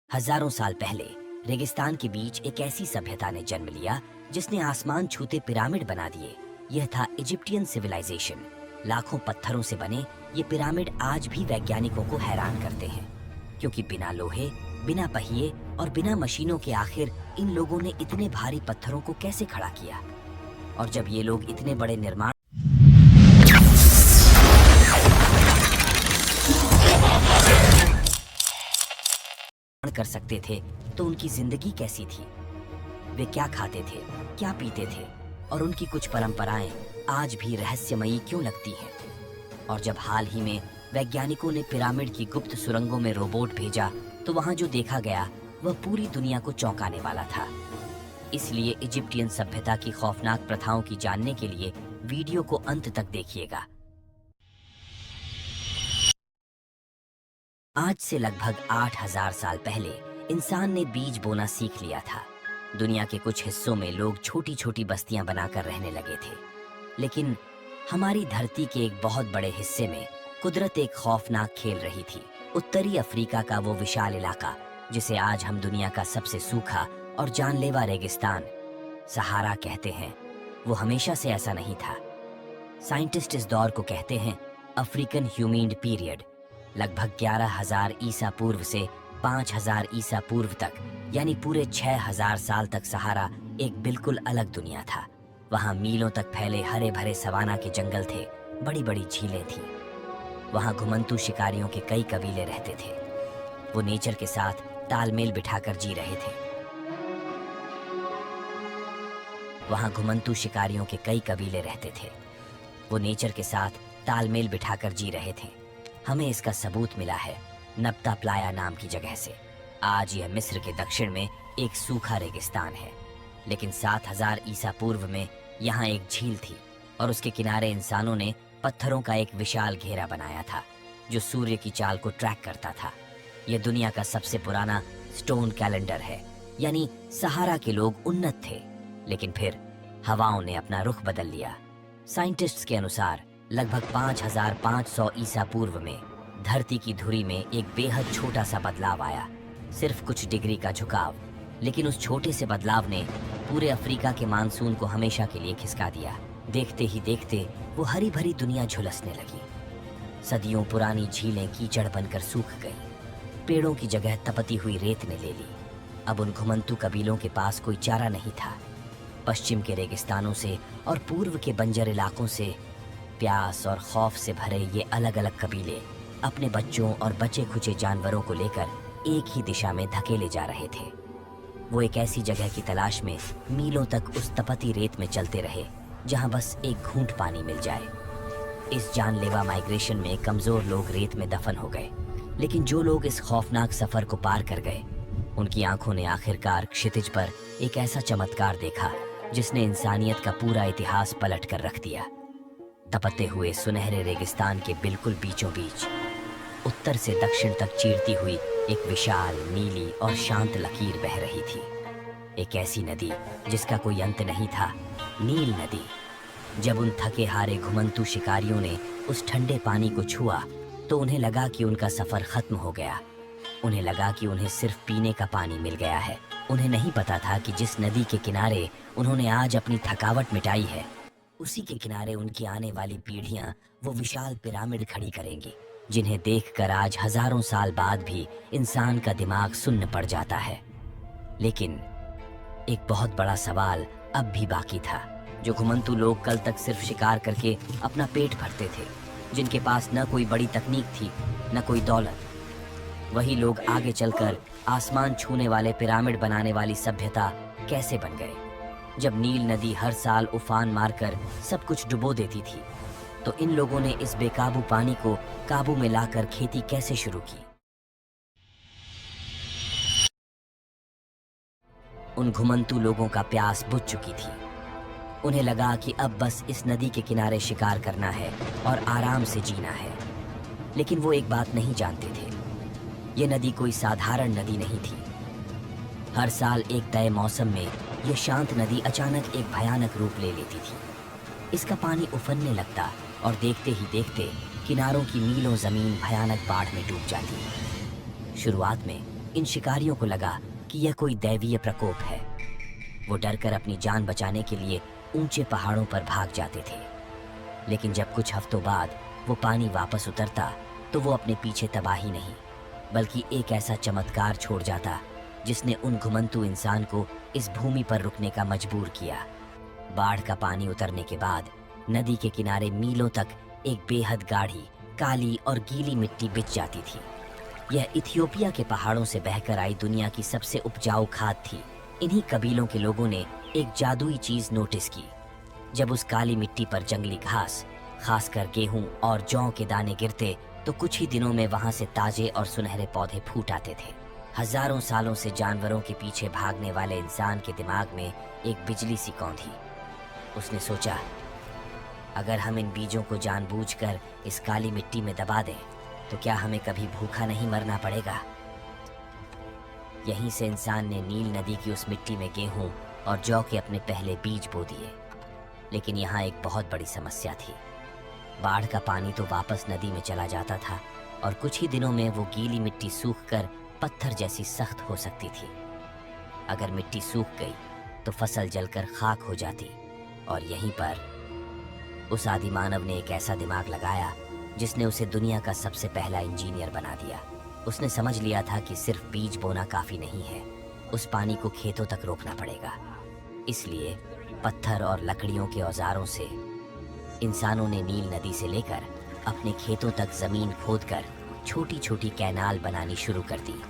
हजारों साल पहले रेगिस्तान के बीच एक ऐसी सभ्यता ने जन्म लिया जिसने आसमान छूते पिरामिड बना दिए। यह था इजिप्टियन सिविलाइजेशन। लाखों पत्थरों से बने ये पिरामिड आज भी वैज्ञानिकों को हैरान करते हैं, क्योंकि बिना लोहे, बिना पहिए और बिना मशीनों के आखिर इन लोगों ने इतने भारी पत्थरों को कैसे खड़ा किया। और जब ये लोग इतने बड़े निर्माण कर सकते थे तो उनकी जिंदगी कैसी थी, वे क्या खाते थे, क्या पीते थे, और उनकी कुछ परंपराएं आज भी रहस्यमयी क्यों लगती हैं। और जब हाल ही में वैज्ञानिकों ने पिरामिड की गुप्त सुरंगों में रोबोट भेजा तो वहां जो देखा गया वह पूरी दुनिया को चौंकाने वाला था। इसलिए इजिप्टियन सभ्यता की खौफनाक प्रथाओं की जानने के लिए वीडियो को अंत तक देखिएगा। आज से लगभग 8000 साल पहले इंसान ने बीज बोना सीख लिया था। दुनिया के कुछ हिस्सों में लोग छोटी छोटी बस्तियां बनाकर रहने लगे थे, लेकिन हमारी धरती के एक बहुत बड़े हिस्से में कुदरत एक खौफनाक खेल रही थी। उत्तरी अफ्रीका का वो विशाल इलाका जिसे आज हम दुनिया का सबसे सूखा और जानलेवा रेगिस्तान सहारा कहते हैं, वो हमेशा से ऐसा नहीं था। साइंटिस्ट इस दौर को कहते हैं अफ्रीकन ह्यूमिड पीरियड। लगभग 11,000 ईसा पूर्व से 5,000 ईसा पूर्व तक, यानी पूरे 6,000 साल तक सहारा एक बिल्कुल अलग दुनिया था। वहाँ मीलों तक फैले हरे भरे सवाना के जंगल थे, बड़ी बड़ी झीलें थीं। वहाँ घुमंतू शिकारियों के कई कबीले रहते थे। वो नेचर के साथ तालमेल बिठाकर जी रहे थे। वहाँ घुमंतू शिकारियों के कई कबीले रहते थे। वो नेचर के साथ तालमेल बिठाकर जी रहे थे। हमें इसका सबूत मिला है नब्ता प्लाया नाम की जगह से। आज यह मिस्र के दक्षिण में एक सूखा रेगिस्तान है, लेकिन 7000 ईसा पूर्व में यहाँ एक झील थी और उसके किनारे इंसानों ने पत्थरों का एक विशाल घेरा बनाया था जो सूर्य की चाल को ट्रैक करता था। यह दुनिया का सबसे पुराना स्टोन कैलेंडर है, यानी सहारा के लोग उन्नत थे, लेकिन फिर हवाओं ने अपना रुख बदल लिया। साइंटिस्ट्स के अनुसार लगभग 5500 ईसा पूर्व में धरती की धुरी में एक बेहद छोटा सा बदलाव आया, सिर्फ कुछ डिग्री का झुकाव, लेकिन उस छोटे से बदलाव ने पूरे अफ्रीका के मानसून को हमेशा के लिए खिसका दिया। देखते ही देखते वो हरी भरी दुनिया झुलसने लगी। सदियों पुरानी झीलें कीचड़ बनकर सूख गईं। पेड़ों की जगह तपती हुई रेत ने ले ली। अब उन घुमंतू कबीलों के पास कोई चारा नहीं था। पश्चिम के रेगिस्तानों से और पूर्व के बंजर इलाकों से प्यास और खौफ से भरे ये अलग अलग कबीले अपने बच्चों और बचे खुचे जानवरों को लेकर एक ही दिशा में धकेले जा रहे थे। वो एक ऐसी जगह की तलाश में मीलों तक उस तपती रेत में चलते रहे जहां बस एक घूंट पानी मिल जाए। इस जानलेवा माइग्रेशन में कमजोर लोग रेत में दफन हो गए, लेकिन जो लोग इस खौफनाक सफर को पार कर गए, उनकी आंखों ने आखिरकार क्षितिज पर एक ऐसा चमत्कार देखा जिसने इंसानियत का पूरा इतिहास पलट कर रख दिया। तपते हुए सुनहरे रेगिस्तान के बिल्कुल बीचों बीच उत्तर से दक्षिण तक चीरती हुई एक विशाल नीली और शांत लकीर बह रही थी। एक ऐसी नदी जिसका कोई अंत नहीं था, नील नदी। जब उन थके हारे घुमंतू शिकारियों ने उस ठंडे पानी को छुआ तो उन्हें लगा कि उनका सफर खत्म हो गया। उन्हें लगा कि उन्हें सिर्फ पीने का पानी मिल गया है। उन्हें नहीं पता था कि जिस नदी के किनारे उन्होंने आज अपनी थकावट मिटाई है, उसी के किनारे उनकी आने वाली पीढ़ियां वो विशाल पिरामिड खड़ी करेंगी, जिन्हें देखकर आज हजारों साल बाद भी इंसान का दिमाग सुन्न पड़ जाता है। लेकिन एक बहुत बड़ा सवाल अब भी बाकी था। जो घुमंतू लोग कल तक सिर्फ शिकार करके अपना पेट भरते थे, जिनके पास न कोई बड़ी तकनीक थी न कोई दौलत, वही लोग आगे चलकर आसमान छूने वाले पिरामिड बनाने वाली सभ्यता कैसे बन गए। जब नील नदी हर साल उफान मारकर सब कुछ डुबो देती थी, तो इन लोगों ने इस बेकाबू पानी को काबू में लाकर खेती कैसे शुरू की। उन घुमंतू लोगों का प्यास बुझ चुकी थी। उन्हें लगा कि अब बस इस नदी के किनारे शिकार करना है और आराम से जीना है। लेकिन वो एक बात नहीं जानते थे, ये नदी कोई साधारण नदी नहीं थी। हर साल एक तय मौसम में यह शांत नदी अचानक एक भयानक रूप ले लेती थी। इसका पानी उफनने लगता और देखते ही देखते किनारों की मीलों जमीन भयानक बाढ़ में डूब जाती। शुरुआत में इन शिकारियों को लगा कि यह कोई दैवीय प्रकोप है। वो डरकर अपनी जान बचाने के लिए ऊंचे पहाड़ों पर भाग जाते थे। लेकिन जब कुछ हफ्तों बाद वो पानी वापस उतरता तो वो अपने पीछे तबाही नहीं बल्कि एक ऐसा चमत्कार छोड़ जाता जिसने उन घुमंतु इंसान को इस भूमि पर रुकने का मजबूर किया। बाढ़ का पानी उतरने के बाद नदी के किनारे मीलों तक एक बेहद गाढ़ी, काली और गीली मिट्टी बिछ जाती थी। यह इथियोपिया के पहाड़ों से बहकर आई दुनिया की सबसे उपजाऊ खाद थी। इन्हीं कबीलों के लोगों ने एक जादुई चीज नोटिस की। जब उस काली मिट्टी पर जंगली घास, खासकर गेहूं और जौ के दाने गिरते तो कुछ ही दिनों में वहां से ताजे और सुनहरे पौधे फूट आते थे। हजारों सालों से जानवरों के पीछे भागने वाले इंसान के दिमाग में एक बिजली सी कौंधी। उसने सोचा, अगर हम इन बीजों को जानबूझकर इस काली मिट्टी में दबा दें तो क्या हमें कभी भूखा नहीं मरना पड़ेगा। यहीं से इंसान ने नील नदी की उस मिट्टी में गेहूं और जौ के अपने पहले बीज बो दिए। लेकिन यहाँ एक बहुत बड़ी समस्या थी। बाढ़ का पानी तो वापस नदी में चला जाता था और कुछ ही दिनों में वो गीली मिट्टी सूखकर पत्थर जैसी सख्त हो सकती थी। अगर मिट्टी सूख गई तो फसल जलकर खाक हो जाती। और यहीं पर उस आदिमानव ने एक ऐसा दिमाग लगाया जिसने उसे दुनिया का सबसे पहला इंजीनियर बना दिया। उसने समझ लिया था कि सिर्फ बीज बोना काफी नहीं है, उस पानी को खेतों तक रोकना पड़ेगा। इसलिए पत्थर और लकड़ियों के औजारों से इंसानों ने नील नदी से लेकर अपने खेतों तक जमीन खोदकर छोटी छोटी कैनाल बनानी शुरू कर दी।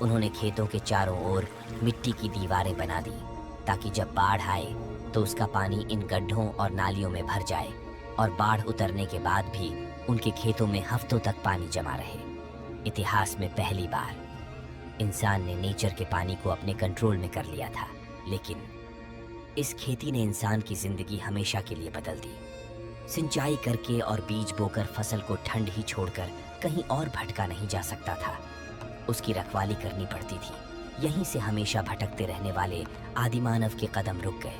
उन्होंने खेतों के चारों ओर मिट्टी की दीवारें बना दी ताकि जब बाढ़ आए तो उसका पानी इन गड्ढों और नालियों में भर जाए और बाढ़ उतरने के बाद भी उनके खेतों में हफ्तों तक पानी जमा रहे। इतिहास में पहली बार इंसान ने नेचर के पानी को अपने कंट्रोल में कर लिया था। लेकिन इस खेती ने इंसान की जिंदगी हमेशा के लिए बदल दी। सिंचाई करके और बीज बोकर फसल को ठंड ही छोड़कर कहीं और भटका नहीं जा सकता था, उसकी रखवाली करनी पड़ती थी। यहीं से हमेशा भटकते रहने वाले आदिमानव के कदम रुक गए।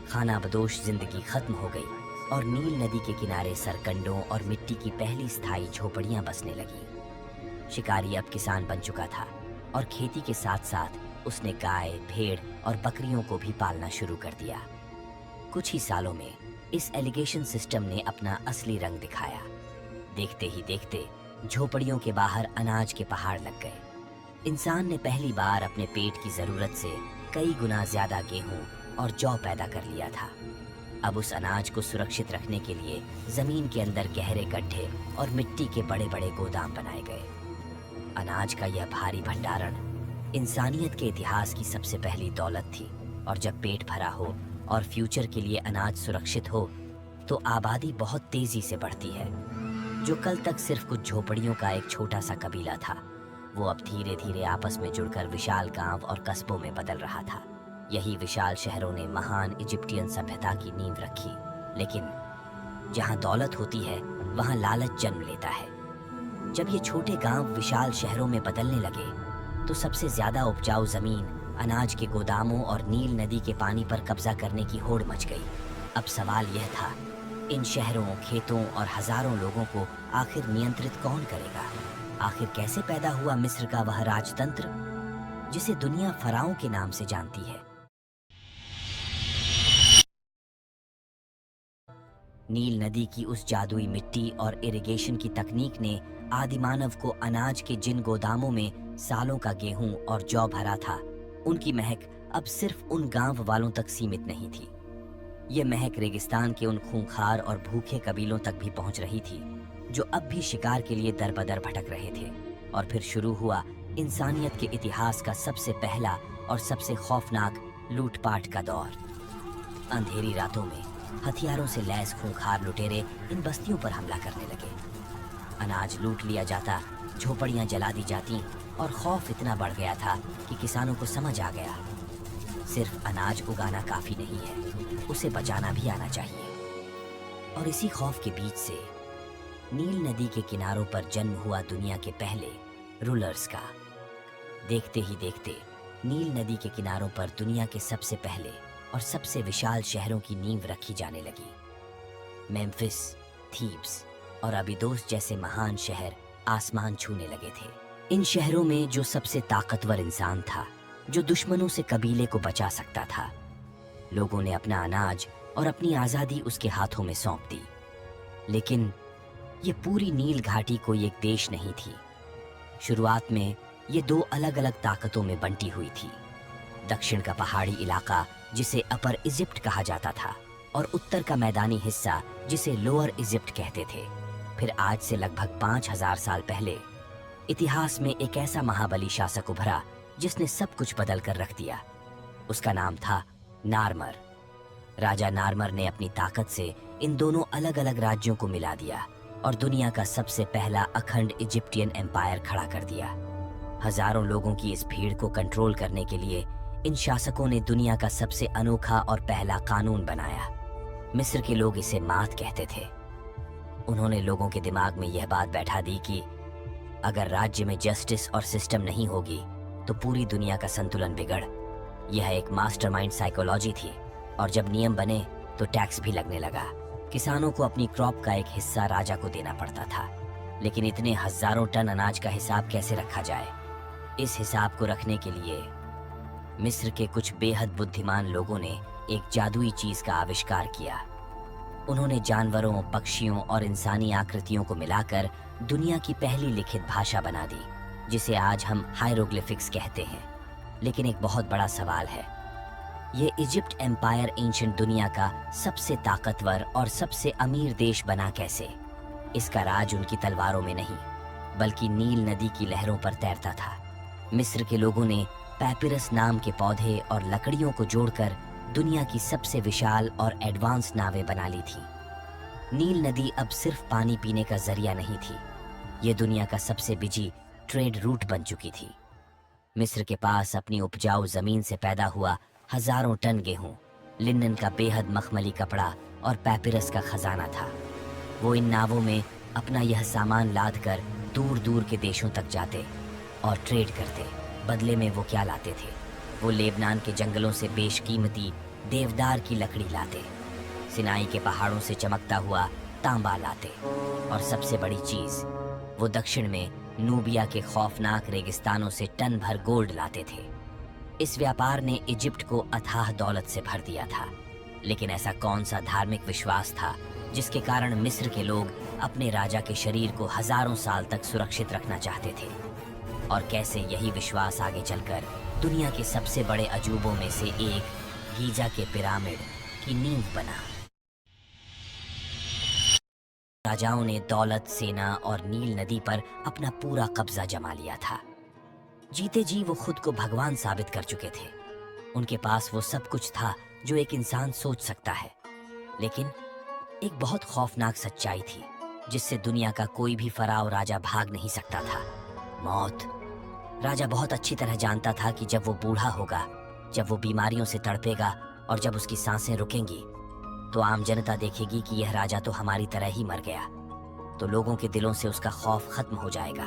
खानाबदोश जिंदगी खत्म हो गई और नील नदी के किनारे सरकंडों और मिट्टी की पहली स्थायी झोपड़ियां बसने लगी। शिकारी अब किसान बन चुका था और खेती के साथ साथ उसने गाय, भेड़ और बकरियों को भी पालना शुरू कर दिया। कुछ ही सालों में इस एलिगेशन सिस्टम ने अपना असली रंग दिखाया। देखते ही देखते झोपड़ियों के बाहर अनाज के पहाड़ लग गए। इंसान ने पहली बार अपने पेट की जरूरत से कई गुना ज्यादा गेहूं और जौ पैदा कर लिया था। अब उस अनाज को सुरक्षित रखने के लिए जमीन के अंदर गहरे गड्ढे और मिट्टी के बड़े बड़े गोदाम बनाए गए। अनाज का यह भारी भंडारण इंसानियत के इतिहास की सबसे पहली दौलत थी। और जब पेट भरा हो और फ्यूचर के लिए अनाज सुरक्षित हो तो आबादी बहुत तेजी से बढ़ती है। जो कल तक सिर्फ कुछ झोपड़ियों का एक छोटा सा कबीला था, वो अब धीरे धीरे आपस में जुड़कर विशाल गांव और कस्बों में बदल रहा था। यही विशाल शहरों ने महान इजिप्टियन सभ्यता की नींव रखी। लेकिन जहां दौलत होती है वहां लालच जन्म लेता है। जब ये छोटे गांव विशाल शहरों में बदलने लगे तो सबसे ज्यादा उपजाऊ जमीन, अनाज के गोदामों और नील नदी के पानी पर कब्जा करने की होड़ मच गई। अब सवाल यह था, इन शहरों, खेतों और हजारों लोगों को आखिर नियंत्रित कौन करेगा? आखिर कैसे पैदा हुआ मिस्र का वह राजतंत्र जिसे दुनिया फराओं के नाम से जानती है? नील नदी की उस जादुई मिट्टी और इरिगेशन की तकनीक ने आदिमानव को अनाज के जिन गोदामों में सालों का गेहूं और जौ भरा था, उनकी महक अब सिर्फ उन गांव वालों तक सीमित नहीं थी। ये महक रेगिस्तान के उन खूंखार और भूखे कबीलों तक भी पहुंच रही थी जो अब भी शिकार के लिए दर-बदर भटक रहे थे। और फिर शुरू हुआ इंसानियत के इतिहास का सबसे पहला और सबसे खौफनाक लूटपाट का दौर। अंधेरी रातों में हथियारों से लैस खूंखार लुटेरे इन बस्तियों पर हमला करने लगे। अनाज लूट लिया जाता, झोपड़ियां जला दी जाती और खौफ इतना बढ़ गया था कि किसानों को समझ आ गया, सिर्फ अनाज उगाना काफी नहीं है, उसे बचाना भी आना चाहिए। और इसी खौफ के बीच से नील नदी के किनारों पर जन्म हुआ दुनिया के पहले रूलर्स का। देखते ही देखते नील नदी के किनारों पर दुनिया के सबसे पहले और सबसे विशाल शहरों की नींव रखी जाने लगी। मेम्फिस, थीब्स और अबिदोस जैसे महान शहर आसमान छूने लगे थे। इन शहरों में जो सबसे ताकतवर इंसान था, जो दुश्मनों से कबीले को बचा सकता था, लोगों ने अपना अनाज और अपनी आज़ादी उसके हाथों में सौंप दी। लेकिन ये पूरी नील घाटी कोई एक देश नहीं थी। शुरुआत में ये दो अलग अलग ताकतों में बंटी हुई थी। दक्षिण का पहाड़ी इलाका जिसे अपर इजिप्ट कहा जाता था और उत्तर का मैदानी हिस्सा जिसे लोअर इजिप्ट कहते थे। फिर आज से लगभग 5000 साल पहले इतिहास में एक ऐसा महाबली शासक उभरा जिसने सब कुछ बदल कर रख दिया। उसका नाम था नारमर। राजा नारमर ने अपनी ताकत से इन दोनों अलग अलग राज्यों को मिला दिया और दुनिया का सबसे पहला अखंड इजिप्टियन एम्पायर खड़ा कर दिया। हजारों लोगों की इस भीड़ को कंट्रोल करने के लिए इन शासकों ने दुनिया का सबसे अनोखा और पहला कानून बनाया। मिस्र के लोग इसे मात कहते थे। उन्होंने लोगों के दिमाग में यह बात बैठा दी कि अगर राज्य में जस्टिस और सिस्टम नहीं होगी तो पूरी दुनिया का संतुलन बिगड़। यह एक मास्टरमाइंड साइकोलॉजी थी और जब नियम बने तो टैक्स भी लगने लगा। किसानों को अपनी क्रॉप का एक हिस्सा राजा को देना पड़ता था। लेकिन इतने हजारों टन अनाज का हिसाब कैसे रखा जाए? इस हिसाब को रखने के लिए मिस्र के कुछ बेहद बुद्धिमान लोगों ने एक जादुई चीज का आविष्कार किया। उन्होंने जानवरों, पक्षियों और इंसानी आकृतियों को मिलाकर दुनिया की पहली लिखित भाषा बना दी, जिसे आज हम हायरोग्लिफिक्स कहते हैं। लेकिन एक बहुत बड़ा सवाल है, ये इजिप्ट एम्पायर एंशिएंट दुनिया का सबसे ताकतवर और सबसे अमीर देश बना कैसे? इसका राज उनकी तलवारों में नहीं, बल्कि नील नदी की लहरों पर तैरता था। मिस्र के लोगों ने पैपिरस नाम के पौधे और लकड़ियों को जोड़कर दुनिया की सबसे विशाल और एडवांस नावें बना ली थी। नील नदी अब सिर्फ पानी पीने का जरिया नहीं थी, ये दुनिया का सबसे बिजी ट्रेड रूट बन चुकी थी। मिस्र के पास अपनी उपजाऊ जमीन से पैदा हुआ हजारों टन गेहूं, लिनन का बेहद मखमली कपड़ा और पैपिरस का खजाना था। वो इन नावों में अपना यह सामान लाद कर दूर दूर के देशों तक जाते और ट्रेड करते। बदले में वो क्या लाते थे? वो लेबनान के जंगलों से बेशकीमती देवदार की लकड़ी लाते, सिनाई के पहाड़ों से चमकता हुआ तांबा लाते, और सबसे बड़ी चीज, वो दक्षिण में नूबिया के खौफनाक रेगिस्तानों से टन भर गोल्ड लाते थे। इस व्यापार ने इजिप्ट को अथाह दौलत से भर दिया था। लेकिन ऐसा कौन सा धार्मिक विश्वास था जिसके कारण मिस्र के लोग अपने राजा के शरीर को हजारों साल तक सुरक्षित रखना चाहते थे? और कैसे यही विश्वास आगे चलकर दुनिया के सबसे बड़े अजूबों में से एक गीजा के पिरामिड की नींव बना? राजाओं ने दौलत, सेना और नील नदी पर अपना पूरा कब्जा जमा लिया था। जीते जी वो खुद को भगवान साबित कर चुके थे। उनके पास वो सब कुछ था जो एक इंसान सोच सकता है। लेकिन एक बहुत खौफनाक सच्चाई थी जिससे दुनिया का कोई भी फराव राजा भाग नहीं सकता था, मौत। राजा बहुत अच्छी तरह जानता था कि जब वो बूढ़ा होगा, जब वो बीमारियों से तड़पेगा और जब उसकी सांसें रुकेंगी, तो आम जनता देखेगी कि यह राजा तो हमारी तरह ही मर गया। तो लोगों के दिलों से उसका खौफ खत्म हो जाएगा,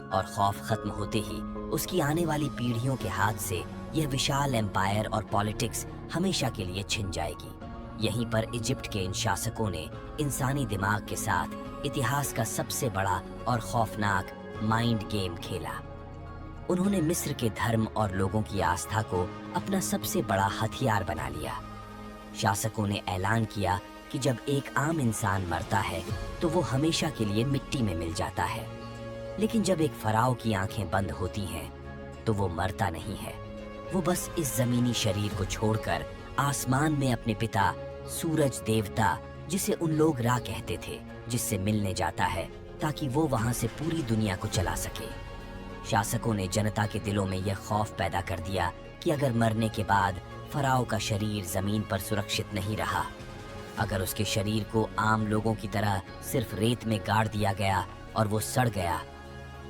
और खौफ खत्म होते ही उसकी आने वाली पीढ़ियों के हाथ से यह विशाल एम्पायर और पॉलिटिक्स हमेशा के लिए छिन जाएगी। यहीं पर इजिप्ट के इन शासकों ने इंसानी दिमाग के साथ इतिहास का सबसे बड़ा और खौफनाक माइंड गेम खेला। उन्होंने मिस्र के धर्म और लोगों की आस्था को अपना सबसे बड़ा हथियार बना लिया। शासकों ने ऐलान किया कि जब एक आम इंसान मरता है तो वो हमेशा के लिए मिट्टी में मिल जाता है, लेकिन जब एक फराव की आंखें बंद होती हैं तो वो मरता नहीं है। वो बस इस जमीनी शरीर को छोड़कर आसमान में अपने पिता सूरज देवता, जिसे उन लोग रा कहते थे, जिससे मिलने जाता है ताकि वो वहां से पूरी दुनिया को चला सके। शासकों ने जनता के दिलों में यह खौफ पैदा कर दिया कि अगर मरने के बाद फराव का शरीर जमीन पर सुरक्षित नहीं रहा, अगर उसके शरीर को आम लोगों की तरह सिर्फ रेत में गाड़ दिया गया और वो सड़ गया,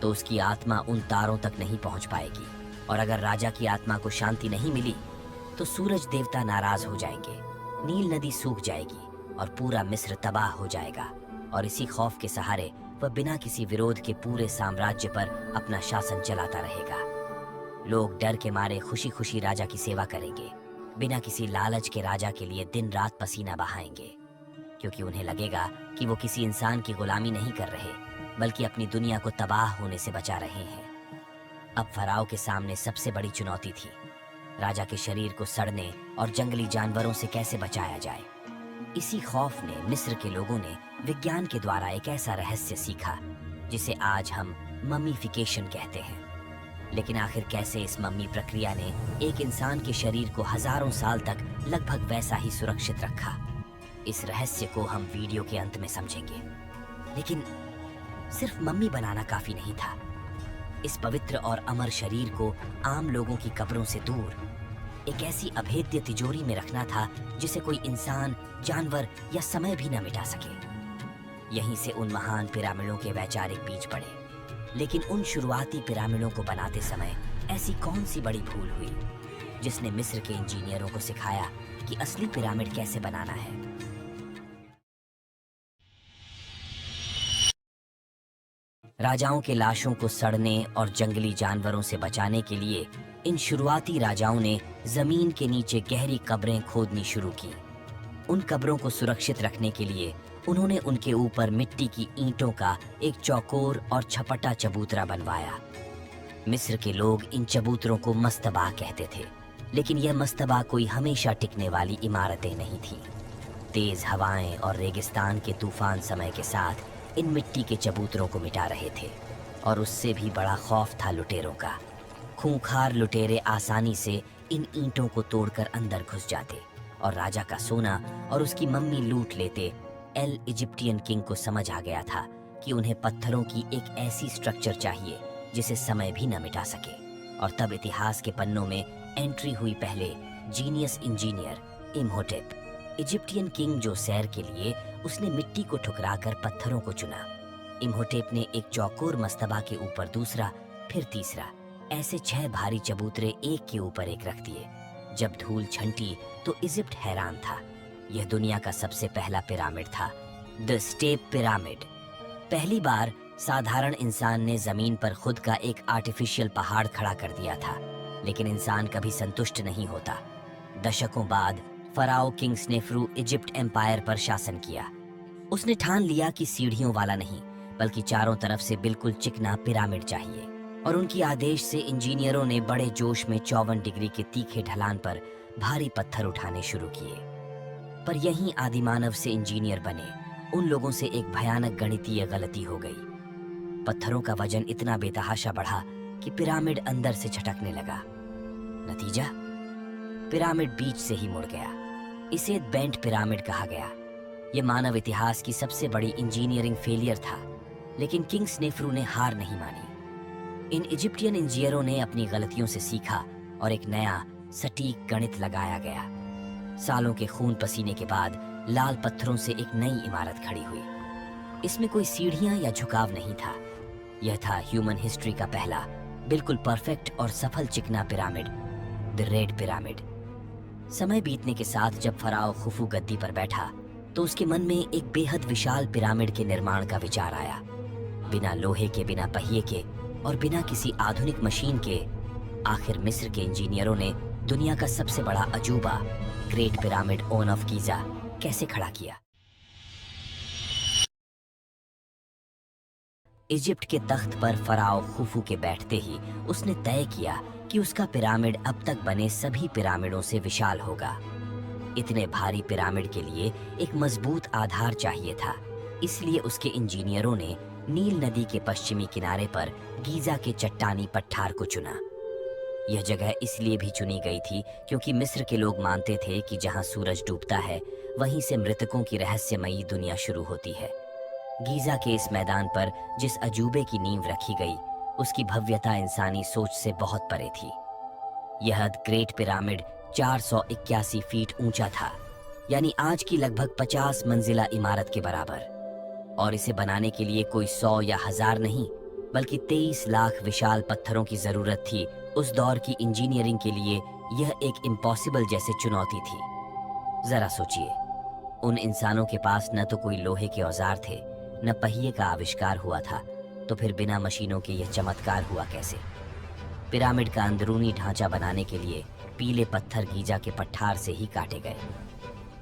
तो उसकी आत्मा उन तारों तक नहीं पहुंच पाएगी। और अगर राजा की आत्मा को शांति नहीं मिली तो सूरज देवता नाराज हो जाएंगे, नील नदी सूख जाएगी और पूरा मिस्र तबाह हो जाएगा। और इसी खौफ के सहारे वह बिना किसी विरोध के पूरे साम्राज्य पर अपना शासन चलाता रहेगा। लोग डर के मारे खुशी खुशी राजा की सेवा करेंगे, बिना किसी लालच के राजा के लिए दिन रात पसीना बहाएंगे, क्योंकि उन्हें लगेगा कि वो किसी इंसान की गुलामी नहीं कर रहे, बल्कि अपनी दुनिया को तबाह होने से बचा रहे हैं। अब फराओ के सामने सबसे बड़ी चुनौती थी राजा के शरीर को सड़ने और जंगली जानवरों से कैसे बचाया जाए। इसी खौफ ने मिस्र के लोगों ने विज्ञान के द्वारा एक ऐसा रहस्य सीखा जिसे आज हम मम्मीफिकेशन कहते हैं। लेकिन आखिर कैसे इस मम्मी प्रक्रिया ने एक इंसान के शरीर को हजारों साल तक लगभग वैसा ही सुरक्षित रखा, इस रहस्य को हम वीडियो के अंत में समझेंगे। लेकिन सिर्फ मम्मी बनाना काफी नहीं था। इस पवित्र और अमर शरीर को आम लोगों की कब्रों से दूर एक ऐसी अभेद्य तिजोरी में रखना था जिसे कोई इंसान, जानवर या समय भी न मिटा सके। यहीं से उन महान पिरामिडों के वैचारिक बीज पड़े। लेकिन उन शुरुआती पिरामिडों को बनाते समय ऐसी कौन सी बड़ी भूल हुई जिसने मिस्र के इंजीनियरों को सिखाया कि असली पिरामिड कैसे बनाना है। राजाओं के लाशों को सड़ने और जंगली जानवरों से बचाने के लिए इन शुरुआती राजाओं ने जमीन के नीचे गहरी कब्रें खोदनी शुरू की। उन कब्रों को सुरक्षित रखने के लिए उन्होंने उनके ऊपर मिट्टी की ईंटों का एक चौकोर और छपटा चबूतरा बनवाया। मिस्र के लोग इन चबूतरों को मस्तबा कहते थे, लेकिन यह मस्तबा कोई हमेशा टिकने वाली इमारतें नहीं थी। तेज हवाएं और रेगिस्तान के तूफान समय के साथ इन मिट्टी के चबूतरों को मिटा रहे थे, और उससे भी बड़ा खौफ था लुटेरों का। खूंखार लुटेरे आसानी से इन ईंटों को तोड़कर अंदर घुस जाते और राजा का सोना और उसकी मम्मी लूट लेते। एल इजिप्टियन किंग को समझ आ गया था कि उन्हें पत्थरों की एक ऐसी स्ट्रक्चर चाहिए जिसे समय भी न मिटा सके। और तब इतिहास के पन्नों में एंट्री हुई पहले genius engineer Imhotep. Egyptian king जो सैर के लिए उसने मिट्टी को ठुकराकर पत्थरों को चुना। इम्होटेप ने एक चौकोर मस्तबा के ऊपर दूसरा, फिर तीसरा, ऐसे 6 भारी चबूतरे एक के ऊपर एक रख दिए। जब धूल छंटी तो इजिप्ट हैरान था। यह दुनिया का सबसे पहला पिरामिड था, द स्टेप पिरामिड। पहली बार साधारण इंसान ने जमीन पर खुद का एक आर्टिफिशियल पहाड़ खड़ा कर दिया था। लेकिन इंसान कभी संतुष्ट नहीं होता। दशकों बाद फराओ किंग स्नेफ्रू इजिप्ट एम्पायर पर शासन किया। उसने ठान लिया कि सीढ़ियों वाला नहीं, बल्कि चारों तरफ से बिल्कुल चिकना पिरामिड चाहिए। और उनकी आदेश से इंजीनियरों ने बड़े जोश में 54 डिग्री के तीखे ढलान पर भारी पत्थर उठाने शुरू किए। पर यहीं आदिमानव से इंजीनियर बने उन लोगों से एक भयानक गणितीय गलती हो गई। पत्थरों का वजन इतना बेतहाशा बढ़ा कि पिरामिड अंदर से झटकने लगा। नतीजा, पिरामिड बीच से ही मुड़ गया। इसे बेंट पिरामिड कहा गया। यह मानव इतिहास की सबसे बड़ी इंजीनियरिंग फेलियर था। लेकिन किंग स्नेफ्रू ने हार नहीं मानी। इन इजिप्टियन इंजीनियरों ने अपनी गलतियों से सीखा और एक नया सटीक गणित लगाया गया। सालों के खून पसीने के बाद लाल पत्थरों से एक नई इमारत खड़ी हुई। इसमें कोई सीढ़ियां या झुकाव नहीं था। यह था ह्यूमन हिस्ट्री का पहला बिल्कुल परफेक्ट और सफल चिकना पिरामिड, द रेड पिरामिड। समय बीतने के साथ जब फराओ खुफू गद्दी पर बैठा तो उसके मन में एक बेहद विशाल पिरामिड के निर्माण का विचार आया। बिना लोहे के, बिना पहिए के और बिना किसी आधुनिक मशीन के आखिर मिस्र के इंजीनियरों ने दुनिया का सबसे बड़ा अजूबा, great pyramid own of Giza, कैसे खड़ा किया। इजिप्ट के तख्त पर फराओ खुफू के बैठते ही उसने तय किया कि उसका पिरामिड अब तक बने सभी पिरामिडों से विशाल होगा। इतने भारी पिरामिड के लिए एक मजबूत आधार चाहिए था। इसलिए उसके इंजीनियरों ने नील नदी के पश्चिमी किनारे पर गीजा के चट्टानी पठार को चुना। यह जगह इसलिए भी चुनी गई थी क्योंकि मिस्र के लोग मानते थे कि जहां सूरज डूबता है वहीं से मृतकों की रहस्यमयी दुनिया शुरू होती है। गीजा के इस मैदान पर जिस अजूबे की नींव रखी गई उसकी भव्यता इंसानी सोच से बहुत परे थी। यह ग्रेट पिरामिड 481 फीट ऊंचा था, यानी आज की लगभग 50 मंजिला इमारत के बराबर। और इसे बनाने के लिए कोई 100 या 1000 नहीं, बल्कि 23 लाख विशाल पत्थरों की जरूरत थी। उस दौर की इंजीनियरिंग के लिए यह एक इम्पॉसिबल जैसे चुनौती थी। जरा सोचिए, उन इंसानों के पास न तो कोई लोहे के औजार थे, न पहिए का आविष्कार हुआ था, तो फिर बिना मशीनों के यह चमत्कार हुआ कैसे। पिरामिड का अंदरूनी ढांचा बनाने के लिए पीले पत्थर गीजा के पठार से ही काटे गए।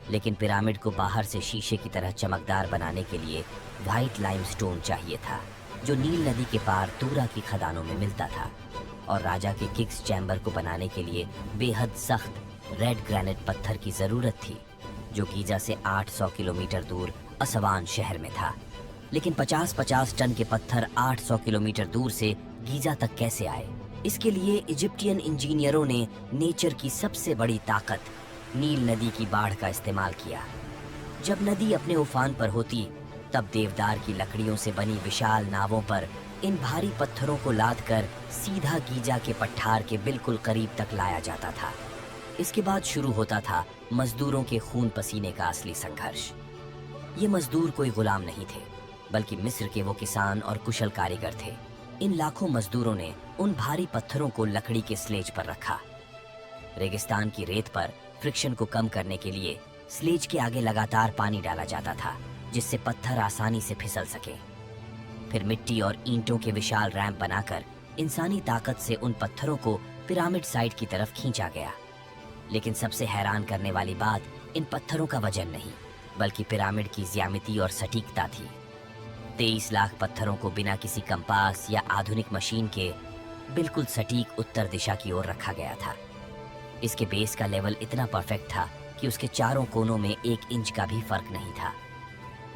लेकिन पिरामिड को बाहर से शीशे की तरह चमकदार बनाने के लिए व्हाइट लाइमस्टोन चाहिए था, जो नील नदी के पार तूरा की खदानों में मिलता था। और राजा के किंग्स चैम्बर को बनाने के लिए बेहद सख्त रेड ग्रेनाइट पत्थर की जरूरत थी, जो गीजा से 800 किलोमीटर दूर असवान शहर में था। लेकिन 50-50 टन के पत्थर 800 किलोमीटर दूर से गीजा तक कैसे आए? इसके लिए इजिप्टियन इंजीनियरों ने नेचर की सबसे बड़ी ताकत नील नदी की बाढ़ का इस्तेमाल किया। जब नदी अपने उफान पर होती, तब देवदार की लकड़ियों से बनी विशाल नावों पर इन भारी पत्थरों को लादकर सीधा गीजा के पठार के बिल्कुल करीब तक लाया जाता था। इसके बाद शुरू होता था मजदूरों के खून पसीने का असली संघर्ष। ये मजदूर कोई गुलाम नहीं थे, बल्कि मिस्र के वो किसान और कुशल कारीगर थे। इन लाखों मजदूरों ने उन भारी पत्थरों को लकड़ी के स्लेज पर रखा। रेगिस्तान की रेत पर फ्रिक्शन को कम करने के लिए स्लेज के आगे लगातार पानी डाला जाता था, जिससे पत्थर आसानी से फिसल सके। फिर मिट्टी और ईंटों के विशाल रैंप बनाकर इंसानी ताकत से उन पत्थरों को पिरामिड साइट की तरफ खींचा गया। लेकिन सबसे हैरान करने वाली बात इन पत्थरों का वजन नहीं, बल्कि पिरामिड की ज्यामिति और सटीकता थी। 23 लाख पत्थरों को बिना किसी कंपास या आधुनिक मशीन के बिल्कुल सटीक उत्तर दिशा की ओर रखा गया था। इसके बेस का लेवल इतना परफेक्ट था कि उसके चारों कोनों में 1 इंच का भी फर्क नहीं था।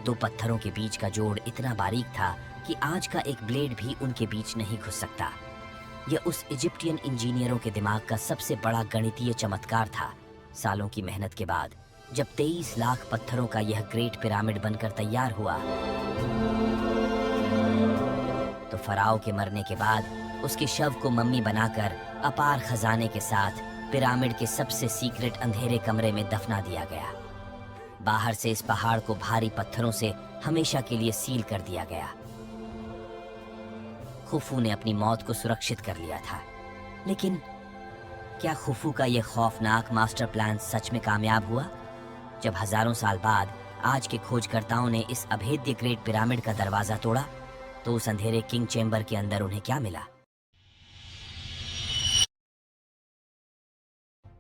2 पत्थरों के बीच का जोड़ इतना बारीक था कि आज का एक ब्लेड भी उनके बीच नहीं घुस सकता। यह उस इजिप्टियन इंजीनियरों के दिमाग का सबसे बड़ा गणितीय चमत्कार था। सालों की मेहनत के बाद जब 23 लाख पत्थरों का यह ग्रेट पिरामिड बनकर तैयार हुआ, तो फराओ के मरने के बाद उसके शव को मम्मी बनाकर अपार खजाने के साथ पिरामिड के सबसे सीक्रेट अंधेरे कमरे में दफना दिया गया। बाहर से इस पहाड़ को भारी पत्थरों से हमेशा के लिए सील कर दिया गया। खुफू ने अपनी मौत को सुरक्षित कर लिया था, लेकिन क्या खुफू का यह खौफनाक मास्टर प्लान सच में कामयाब हुआ? जब हजारों साल बाद आज के खोजकर्ताओं ने इस अभेद्य ग्रेट पिरामिड का दरवाजा तोड़ा, तो उस अंधेरे किंग चेंबर के अंदर उन्हें क्या मिला?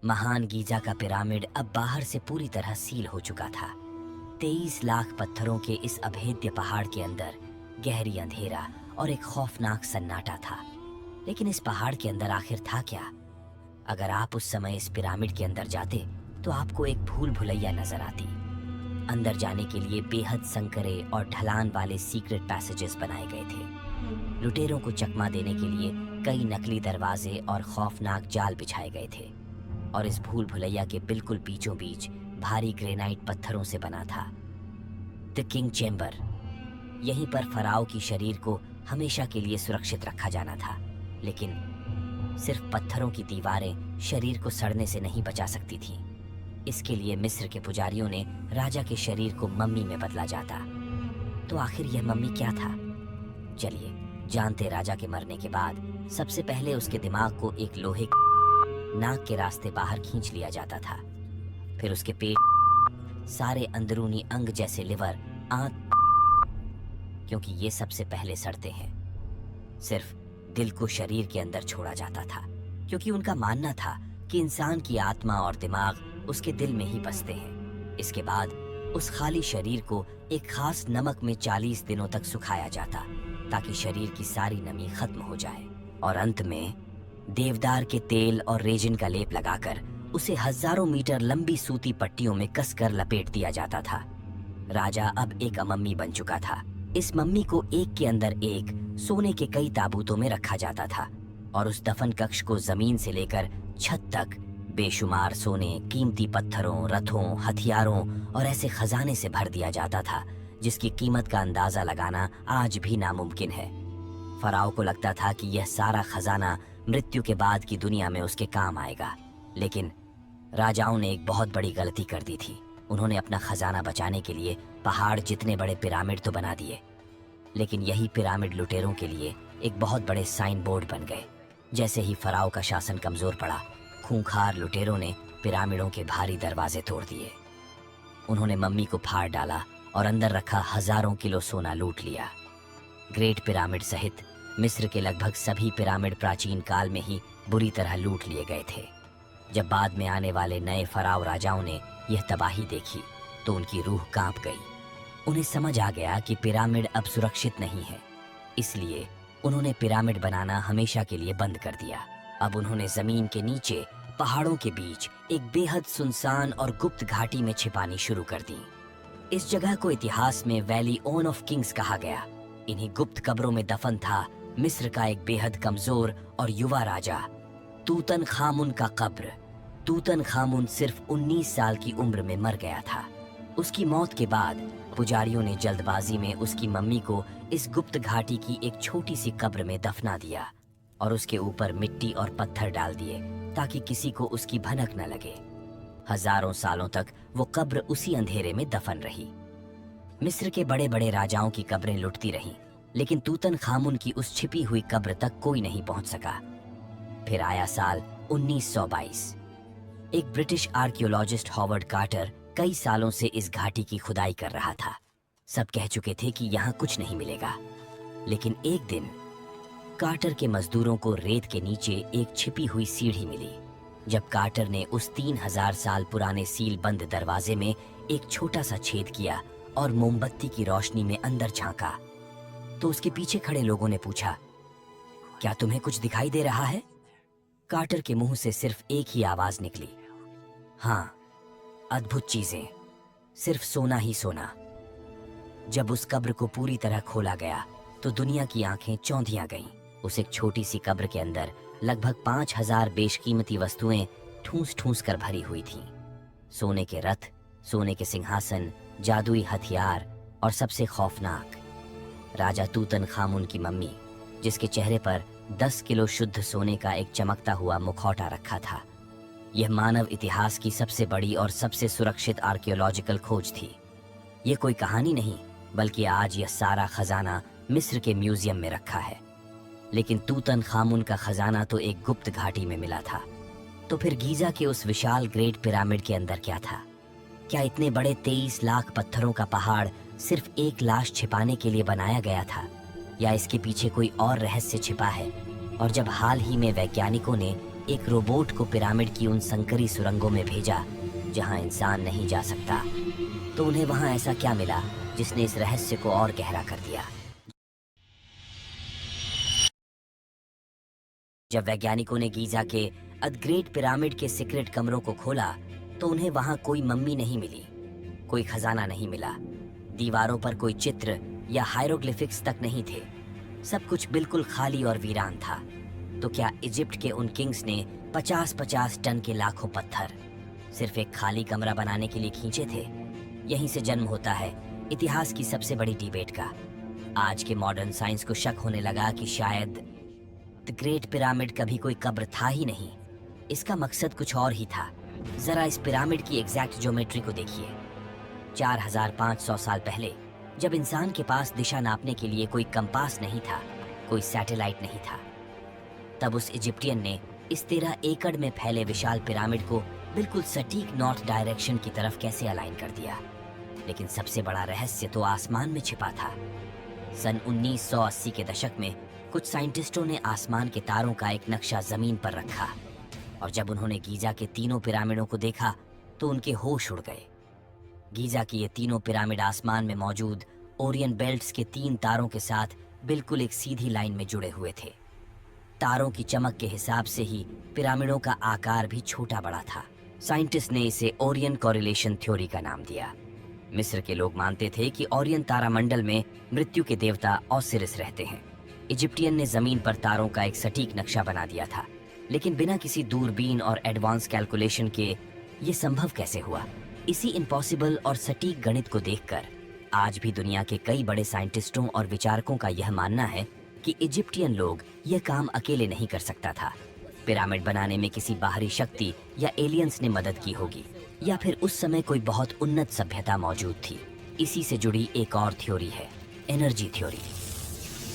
महान गीजा का पिरामिड अब बाहर से पूरी तरह सील हो चुका था। 23 लाख पत्थरों के इस अभेद्य पहाड़ के अंदर गहरी अंधेरा और एक खौफनाक सन्नाटा था। लेकिन इस पहाड़ के अंदर आखिर था क्या? अगर आप उस समय इस पिरामिड के अंदर जाते, तो आपको एक भूल भुलैया नजर आती। अंदर जाने के लिए बेहद संकरे और ढलान वाले सीक्रेट पैसेजेस बनाए गए थे। लुटेरों को चकमा देने के लिए कई नकली दरवाजे और खौफनाक जाल बिछाए गए थे, और इस भूल भुलैया के बिल्कुल बीचों बीच भारी ग्रेनाइट पत्थरों से बना था द किंग चेंबर। यहीं पर फराओ की शरीर को हमेशा के लिए सुरक्षित रखा जाना था। लेकिन सिर्फ पत्थरों की दीवारें शरीर को सड़ने से नहीं बचा सकती थीं। इसके लिए मिस्र के पुजारियों ने राजा के शरीर को मम्मी में बदला जाता। तो आखिर यह मम्मी क्या था? चलिए जानते। राजा के मरने के बाद सबसे पहले उसके दिमाग को एक लोहे नाक के रास्ते बाहर खींच लिया जाता था। फिर उसके पेट, सारे अंदरूनी अंग जैसे लिवर, आंत, क्योंकि ये सबसे पहले सड़ते हैं, सिर्फ दिल को शरीर के अंदर छोड़ा जाता था, क्योंकि उनका मानना था कि इंसान की आत्मा और दिमाग उसके दिल में ही बसते हैं। इसके बाद उस खाली शरीर को एक खास नमक में 40 दिनों तक सुखाया जाता, ताकि शरीर की सारी नमी खत्म हो जाए। और अंत में देवदार के तेल और रेजिन का लेप लगाकर उसे हजारों मीटर लंबी सूती पट्टियों में कसकर लपेट दिया जाता था। राजा अब एक मम्मी बन चुका था। इस मम्मी को एक के अंदर एक सोने के कई ताबूतों में रखा जाता था, और उस दफन कक्ष को जमीन से लेकर छत तक बेशुमार सोने, कीमती पत्थरों, रथों, हथियारों और ऐसे खजाने से भर दिया जाता था जिसकी कीमत का अंदाजा लगाना आज भी नामुमकिन है। फराओ को लगता था कि यह सारा खजाना मृत्यु के बाद की दुनिया में उसके काम आएगा, लेकिन राजाओं ने एक बहुत बड़ी गलती कर दी थी। उन्होंने अपना खजाना बचाने के लिए पहाड़ जितने बड़े पिरामिड तो बना दिए, लेकिन यही पिरामिड लुटेरों के लिए एक बहुत बड़े साइन बोर्ड बन गए। जैसे ही फराओ का शासन कमजोर पड़ा, खूंखार लुटेरों ने पिरामिडों के भारी दरवाजे तोड़ दिए। उन्होंने मम्मी को फाड़ डाला और अंदर रखा हजारों किलो सोना लूट लिया। ग्रेट पिरामिड सहित मिस्र के लगभग सभी पिरामिड प्राचीन काल में ही बुरी तरह लूट लिए गए थे। जब बाद में आने वाले नए फराओ राजाओं ने यह तबाही देखी, तो उनकी रूह कांप गई। उन्हें समझ आ गया कि पिरामिड अब सुरक्षित नहीं है, इसलिए उन्होंने पिरामिड बनाना हमेशा के लिए बंद कर दिया। अब उन्होंने जमीन के नीचे पहाड़ों के बीच एक बेहद सुनसान और गुप्त घाटी में छिपानी शुरू कर दी। इस जगह को इतिहास में वैली ओन ऑफ किंग्स कहा गया। इन्हीं गुप्त कब्रों में दफन था मिस्र का एक बेहद कमजोर और युवा राजा तूतन खामुन का कब्र। तूतन खामुन सिर्फ 19 साल की उम्र में मर गया था। उसकी मौत के बाद पुजारियों ने जल्दबाजी में उसकी मम्मी को इस गुप्त घाटी की एक छोटी सी कब्र में दफना दिया और उसके ऊपर मिट्टी और पत्थर डाल दिए ताकि किसी को उसकी भनक न लगे। हजारों सालों तक वो कब्र उसी अंधेरे में दफन रही। मिस्र के बड़े बड़े राजाओं की कब्रें लुटती रहीं, लेकिन तूतन खामुन की उस छिपी हुई कब्र तक कोई नहीं पहुंच सका। फिर आया साल 1922। एक ब्रिटिश आर्कियोलॉजिस्ट हॉवर्ड कार्टर कई सालों से इस घाटी की खुदाई कर रहा था। सब कह चुके थे कि यहाँ कुछ नहीं मिलेगा, लेकिन एक दिन कार्टर के मजदूरों को रेत के नीचे एक छिपी हुई सीढ़ी मिली। जब कार्टर ने उस 3000 साल पुराने सील बंद दरवाजे में एक छोटा सा छेद किया और मोमबत्ती की रोशनी में अंदर झांका, तो उसके पीछे खड़े लोगों ने पूछा, क्या तुम्हें कुछ दिखाई दे रहा है? कार्टर के मुंह से सिर्फ एक ही आवाज निकली, हाँ, अद्भुत चीजें, सिर्फ सोना ही सोना। जब उस कब्र को पूरी तरह खोला गया तो दुनिया की आंखें चौंधियां गईं। उस एक छोटी सी कब्र के अंदर लगभग 5000 बेशकीमती वस्तुएं ठूंस ठूंस कर भरी हुई थीं। सोने के रथ, सोने के सिंहासन, जादुई हथियार और सबसे खौफनाक राजा तूतन खामुन की मम्मी, जिसके चेहरे पर 10 किलो शुद्ध सोने का एक चमकता हुआ मुखौटा रखा था। यह मानव इतिहास की सबसे बड़ी और सबसे सुरक्षित आर्कियोलॉजिकल खोज थी। यह कोई कहानी नहीं, बल्कि आज यह सारा खजाना मिस्र के म्यूजियम में रखा है। लेकिन तूतन खामुन का खजाना तो एक गुप्त घाटी में मिला था। तो फिर गीजा के उस विशाल ग्रेट पिरामिड के अंदर क्या था? क्या इतने बड़े 23 लाख पत्थरों का पहाड़ सिर्फ एक लाश छिपाने के लिए बनाया गया था, या इसके पीछे कोई और रहस्य छिपा है? और जब हाल ही में वैज्ञानिकों ने एक रोबोट को पिरामिड की उन संकरी सुरंगों में भेजा जहां इंसान नहीं जा सकता, तो उन्हें वहां ऐसा क्या मिला जिसने इस रहस्य को और गहरा कर दिया? जब वैज्ञानिकों ने गीजा के द ग्रेट पिरामिड के सीक्रेट कमरों को खोला तो उन्हें वहां कोई मम्मी नहीं मिली, कोई खजाना नहीं मिला, दीवारों पर कोई चित्र या हायरोग्लिफिक्स तक नहीं थे। सब कुछ बिल्कुल खाली और वीरान था। तो क्या इजिप्ट के उन किंग्स ने 50-50 टन के लाखों पत्थर सिर्फ एक खाली कमरा बनाने के लिए खींचे थे? यहीं से जन्म होता है इतिहास की सबसे बड़ी डिबेट का। आज के मॉडर्न साइंस को शक होने लगा कि शायद द ग्रेट पिरामिड कभी कोई कब्र था ही नहीं, इसका मकसद कुछ और ही था। जरा इस पिरामिड की एग्जैक्ट ज्योमेट्री को देखिए। 4500 साल पहले, जब इंसान के पास दिशा नापने के लिए कोई कंपास नहीं था, कोई सैटेलाइट नहीं था, तब उस इजिप्टियन ने इस 13 एकड़ में फैले विशाल पिरामिड को बिल्कुल सटीक नॉर्थ डायरेक्शन की तरफ कैसे अलाइन कर दिया। लेकिन सबसे बड़ा रहस्य तो आसमान में छिपा था। सन 1980 के दशक में कुछ साइंटिस्टों ने आसमान के तारों का एक नक्शा जमीन पर रखा, और जब उन्होंने गीजा के तीनों पिरामिडों को देखा तो उनके होश उड़ गए। गीजा की ये तीनों पिरामिड आसमान में मौजूद ओरियन बेल्ट्स के 3 तारों के साथ बिल्कुल एक सीधी लाइन में जुड़े हुए थे। तारों की चमक के हिसाब से ही पिरामिडों का आकार भी छोटा बड़ा था। साइंटिस्ट ने इसे ओरियन कोरिलेशन थ्योरी का नाम दिया। मिस्र के लोग मानते थे कि ओरियन तारामंडल में मृत्यु के देवता ओसिरिस रहते हैं। इजिप्टियन ने जमीन पर तारों का एक सटीक नक्शा बना दिया था, लेकिन बिना किसी दूरबीन और एडवांस कैलकुलेशन के ये संभव कैसे हुआ? इसी इम्पॉसिबल और सटीक गणित को देखकर आज भी दुनिया के कई बड़े साइंटिस्टों और विचारकों का यह मानना है कि इजिप्टियन लोग यह काम अकेले नहीं कर सकता था। पिरामिड बनाने में किसी बाहरी शक्ति या एलियंस ने मदद की होगी, या फिर उस समय कोई बहुत उन्नत सभ्यता मौजूद थी। इसी से जुड़ी एक और थ्योरी है, एनर्जी थ्योरी।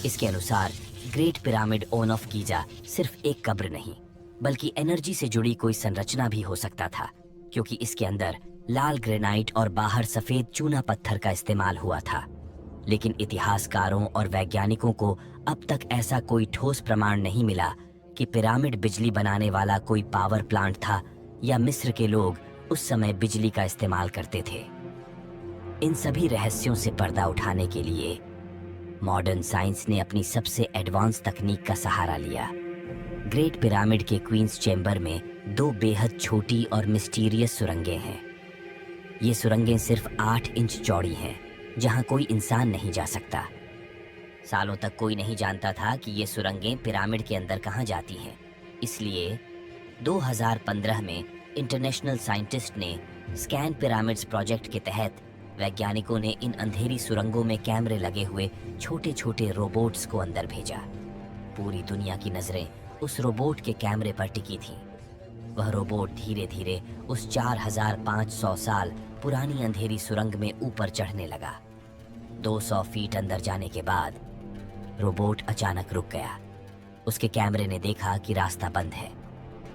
इसके अनुसार great pyramid own of Giza सिर्फ एक कब्र नहीं, बल्कि एनर्जी से जुड़ी कोई संरचना भी हो सकता था, क्योंकि इसके अंदर लाल ग्रेनाइट और बाहर सफेद चूना पत्थर का इस्तेमाल हुआ था। लेकिन इतिहासकारों और वैज्ञानिकों को अब तक ऐसा कोई ठोस प्रमाण नहीं मिला कि पिरामिड बिजली बनाने वाला कोई पावर प्लांट था, या मिस्र के लोग उस समय बिजली का इस्तेमाल करते थे। इन सभी रहस्यों से पर्दा उठाने के लिए मॉडर्न साइंस ने अपनी सबसे एडवांस तकनीक का सहारा लिया। ग्रेट पिरामिड के क्वींस चैम्बर में 2 बेहद छोटी और मिस्टीरियस सुरंगें हैं। ये सुरंगें सिर्फ 8 इंच चौड़ी हैं, जहां कोई इंसान नहीं जा सकता। सालों तक कोई नहीं जानता था कि ये सुरंगें पिरामिड के अंदर कहां जाती हैं। इसलिए 2015 में इंटरनेशनल साइंटिस्ट ने स्कैन पिरामिड्स प्रोजेक्ट के तहत वैज्ञानिकों ने इन अंधेरी सुरंगों में कैमरे लगे हुए छोटे छोटे रोबोट्स को अंदर भेजा। पूरी दुनिया की नजरें उस रोबोट के कैमरे पर टिकी थीं। वह रोबोट धीरे धीरे उस 4500 साल पुरानी अंधेरी सुरंग में ऊपर चढ़ने लगा। 200 फीट अंदर जाने के बाद रोबोट अचानक रुक गया। उसके कैमरे ने देखा कि रास्ता बंद है।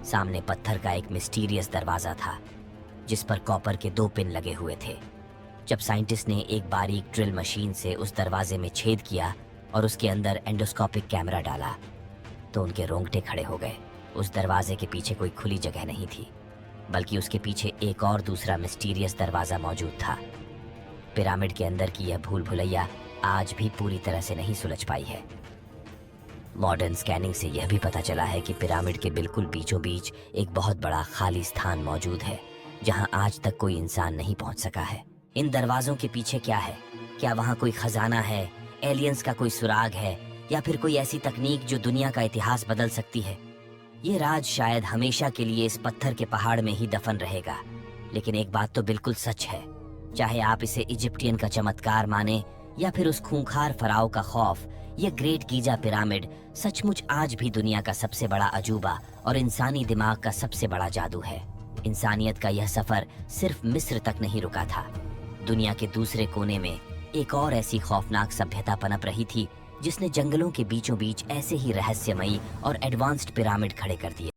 सामने पत्थर का एक मिस्टीरियस दरवाजा था, जिस पर कॉपर के 2 पिन लगे हुए थे। जब साइंटिस्ट ने एक बारीक ड्रिल मशीन से उस दरवाजे में छेद किया और उसके अंदर एंडोस्कोपिक कैमरा डाला, तो उनके रोंगटे खड़े हो गए। उस दरवाजे के पीछे कोई खुली जगह नहीं थी, बल्कि उसके पीछे एक और दूसरा मिस्टीरियस दरवाजा मौजूद था। पिरामिड के अंदर की यह भूल भुलैया आज भी पूरी तरह से नहीं सुलझ पाई है। मॉडर्न स्कैनिंग से यह भी पता चला है कि पिरामिड के बिल्कुल बीचों बीच एक बहुत बड़ा खाली स्थान मौजूद है, जहां आज तक कोई इंसान नहीं पहुंच सका है। इन दरवाजों के पीछे क्या है? क्या वहां कोई खजाना है, एलियंस का कोई सुराग है, या फिर कोई ऐसी तकनीक जो दुनिया का इतिहास बदल सकती है? ये राज शायद हमेशा के लिए इस पत्थर के पहाड़ में ही दफन रहेगा। लेकिन एक बात तो बिल्कुल सच है, चाहे आप इसे इजिप्टियन का चमत्कार माने या फिर उस खूंखार फराओ का खौफ, ये ग्रेट गीजा पिरामिड सचमुच आज भी दुनिया का सबसे बड़ा अजूबा और इंसानी दिमाग का सबसे बड़ा जादू है। इंसानियत का यह सफर सिर्फ मिस्र तक नहीं रुका था। दुनिया के दूसरे कोने में एक और ऐसी खौफनाक सभ्यता पनप रही थी, जिसने जंगलों के बीचों बीच ऐसे ही रहस्यमयी और एडवांस्ड पिरामिड खड़े कर दिए।